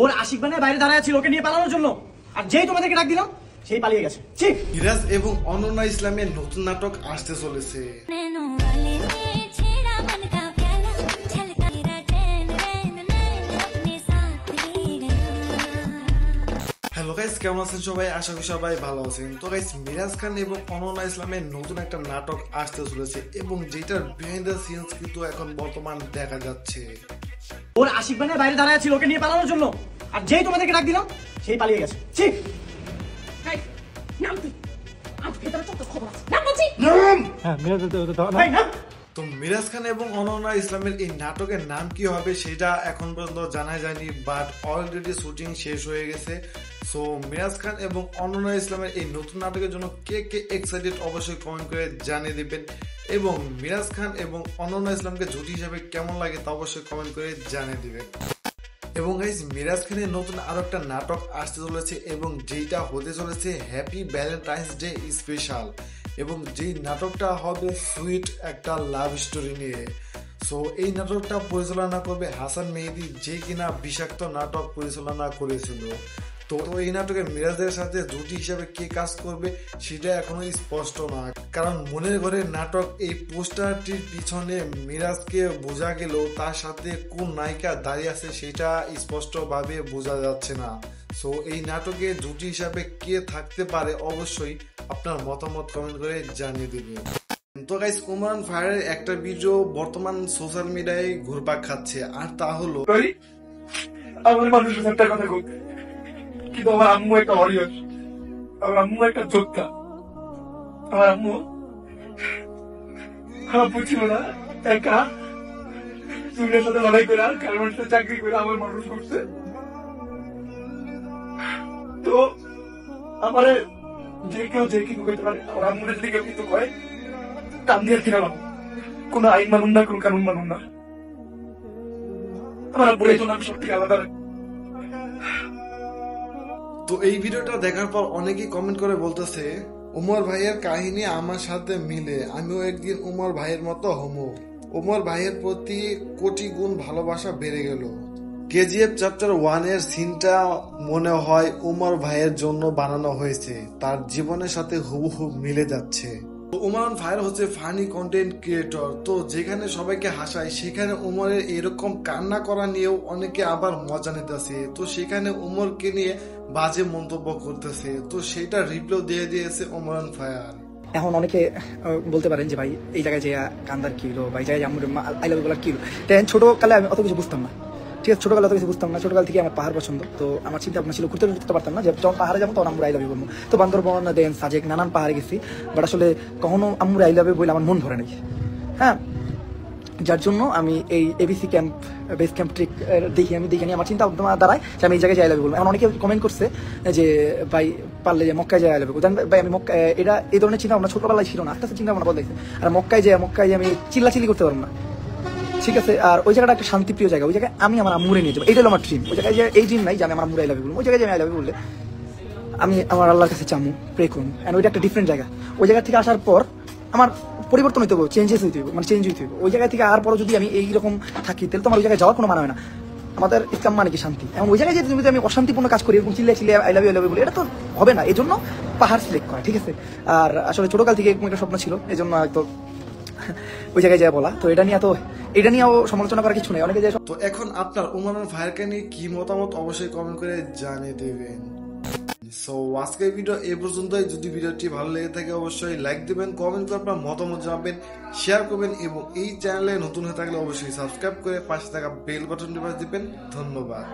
ওর আশিক বানায় বাইরে দাঁড়ায় ছিল ওকে নিয়ে পালানোর জন্য, আর যেই তোমাদেরকে ডাক দিলাম সেই পালিয়ে গেছে। ঠিক ইরাজ এবং অনন্যা ইসলামের নতুন নাটক আসতে চলেছে। হ্যালো গাইস, কেমন আছেন সবাই? আশা করি সবাই ভালো আছেন। তো গাইস, মিরাজ খান এবং অনন্যা ইসলামের নতুন একটা নাটক আসতে চলেছে এবং যেটার বিহাইন্ড দ্য সিনস কিন্তু এখন বর্তমান দেখা যাচ্ছে। ওর আশিক বানায় বাইরে দাঁড়ায় ছিল ওকে নিয়ে পালানোর জন্য, আর যেই তোমাদেরকে ডাক দিলাম সেই পালিয়ে গেছে। ঠিক তো মিরাজ খান এবং অনন্যা ইসলামের এই নাটকের নাম কি হবে সেটা এখন পর্যন্ত জানা যায়নি, বাট অলরেডি শুটিং শেষ হয়ে গেছে। সো মিরাজ খান এবং অনন্যা ইসলামের এই নতুন নাটকের জন্য কে কে এক্সাইটেড অবশ্যই কমেন্ট করে জানিয়ে দিবেন, এবং মিরাজ খান এবং অনন্যা ইসলামকে জুটি হিসাবে কেমন লাগে তা অবশ্যই কমেন্ট করে জানিয়ে দিবেন। এবং গাইস, মিরাজ খানের নতুন আরো একটা নাটক আসতে চলেছে এবং যেটা হতে চলেছে হ্যাপি ভ্যালেন্টাইন্স ডে স্পেশাল, এবং যেই নাটকটা হবে সুইট একটা লাভ স্টোরি নিয়ে। সো এই নাটকটা পরিচালনা করবে হাসান মেহেদী, যে কিনা বিষাক্ত নাটক পরিচালনা করেছিল। তো এই নাটকে মিরাজের সাথে জুটি হিসাবে কে কাজ করবে সেটা এখনো স্পষ্ট না, কারণ মনের ঘরের নাটক এই পোস্টারটির পিছনে মিরাজকে বোঝা গেলেও তার সাথে কোন নায়িকা দাঁড়িয়ে আছে সেটা স্পষ্টভাবে বোঝা যাচ্ছে না। সো এই নাটকে জুটি হিসাবে কে থাকতে পারে অবশ্যই আপনার মতামত কমেন্ট করে জানিয়ে দিবেন। তো গাইস, ওমরান ফায়ারের একটা ভিডিও বর্তমান সোশ্যাল মিডিয়ায় ঘুরপাক খাচ্ছে, আর তা হলো আমার মানুষের একটা কথা বলতে, কিন্তু আমার আম্মু একটা ওয়ারিয়র, আমার আম্মু একটা যোদ্ধা। আমার আম্মু ছিল না, একা দুনিয়ার সাথে লড়াই করে আর গার্মেন্টসে চাকরি করে আমার মানুষ করছে। তো আমারে যে কেউ যে কি করতে পারে, আমার আম্মুরের দিকে কিন্তু কয় কান দিয়ে কিনা নাও, কোন আইন মানুন না, কোন কানুন মানুন না। আমার আব্বুর এই জন্য আমি সত্যি আলাদা। তো এই ভিডিওটা দেখার পর অনেকেই কমেন্ট করে বলতেছে, ওমর ভাইয়ের কাহিনী আমার সাথে মিলে, আমিও একদিন ওমর ভাইয়ের মতো হমো। ওমর ভাইয়ের প্রতি কোটি গুণ ভালোবাসা বেড়ে গেল। কেজিএফ চ্যাপ্টার 1 এর সিনটা মনে হয় ওমর ভাইয়ের জন্য বানানো হয়েছে, তার জীবনের সাথে হুবহু মিলে যাচ্ছে। ওমরান ফায়ার হচ্ছে ফানি কন্টেন্ট ক্রিয়েটর, তো যেখানে সবাইকে হাসায় সেখানে ওমরের এরকম কান্না করা নিয়েও অনেকে আবার মজা নিতেছে। তো সেখানে ওমরকে নিয়ে বাজে মন্তব্য করতেছে, তো সেটা রিপ্লাই দিয়ে দিয়েছে ওমরান ফায়ার। এখন অনেকে বলতে পারেন যে ভাই এই জায়গায় যে কান্দার কি হলো, বা এই জায়গায় আই লাভ বলার কি হলো। ছোটকালে আমি অত কিছু বুঝতাম না, ঠিক আছে, ছোটকালে অত কিছু বুঝতাম না। ছোটকাল থেকে আমার পাহাড় পছন্দ, তো আমার চিন্তা ভাবনা ছিল ঘুরতে ঘুরতে পারতাম না, যে যখন পাহাড়ে যাবো তখন আম্মুর আই লাভ ইউ বলবো। তো বান্দরবন, দেন সাজেক, নানান পাহাড়ে গেছি, বাট আসলে কখনো আম্মুর আই লাভ ইউ বলে আমার মন ভরে নাই। হ্যাঁ, যার জন্য আমি এই ABC camp, base camp trick দেখি আমার চিন্তা ভাবনা দাঁড়ায় যে আমি এই জায়গায় যাই লাভ বলবো। এখন অনেকে কমেন্ট করছে যে ভাই পারলে যে মক্কায় যাই লাভ, ভাই আমি মক্কা এটা এই ধরনের চিন্তা ভাবনা ছোটবেলায় ছিল না, আস্তে আস্তে চিন্তা ভাবনা বদলাইছে। আর মক্কায় যে আমি চিল্লাচিল্লি করতে পারবো না, ঠিক আছে। আর ওই জায়গাটা একটা শান্তিপ্রিয় জায়গা, ওই জায়গায় আমি আমার আম্মুরে নিয়ে যাবো, এইটা হলো আমার ড্রিম। ওই জায়গায় যে এই ড্রিম নাই যে আমি আমার আম্মুরে আই লাভ বলবো, ওই জায়গায় যে আমি আই লাভ বললে আমি আমার আল্লাহর কাছে চামু, প্রে করুন। অ্যান্ড ওইটা একটা ডিফারেন্ট জায়গা। ওই জায়গা থেকে আসার পর আমার পরিবর্তন হইতে হবে, চেঞ্জেস হইতে হবে, চেঞ্জ হইতে হবে। ওই জায়গা থেকে আর পরও যদি আমি এইরকম থাকি তাহলে তো আমার ওই জায়গায় যাওয়ার কোনো মানে হয় না। আমাদের ইসলাম মানে কি শান্তি, এবং ওই জায়গায় যদি আমি অশান্তিপূর্ণ কাজ করি, এরকম চিল্লে আই লাভ ইউ বলে, এটা তো হবে না। এই জন্য পাহাড় সিলেক্ট করা, ঠিক আছে। আর আসলে ছোটকাল থেকে এরকম একটা স্বপ্ন ছিল, এই জন্য হয়তো ওই জায়গায় যায় বলা। তো এটা নিয়েও সমালোচনা করার কিছু নেই। অনেকে যে তো এখন আপনার ওমরান ফায়ারকে নিয়ে কি মতামত অবশ্যই কমেন্ট করে জানিয়ে দেবেন। সো আজকের ভিডিও এই পর্যন্তই। যদি ভিডিওটি ভালো লেগে থাকে অবশ্যই লাইক দিবেন, কমেন্ট করে আপনার মতামত জানাবেন, শেয়ার করবেন, এবং এই চ্যানেলে নতুন হয়ে থাকলে অবশ্যই সাবস্ক্রাইব করে পাশে থাকা বেল বাটনটি বাজিয়ে দিবেন। ধন্যবাদ।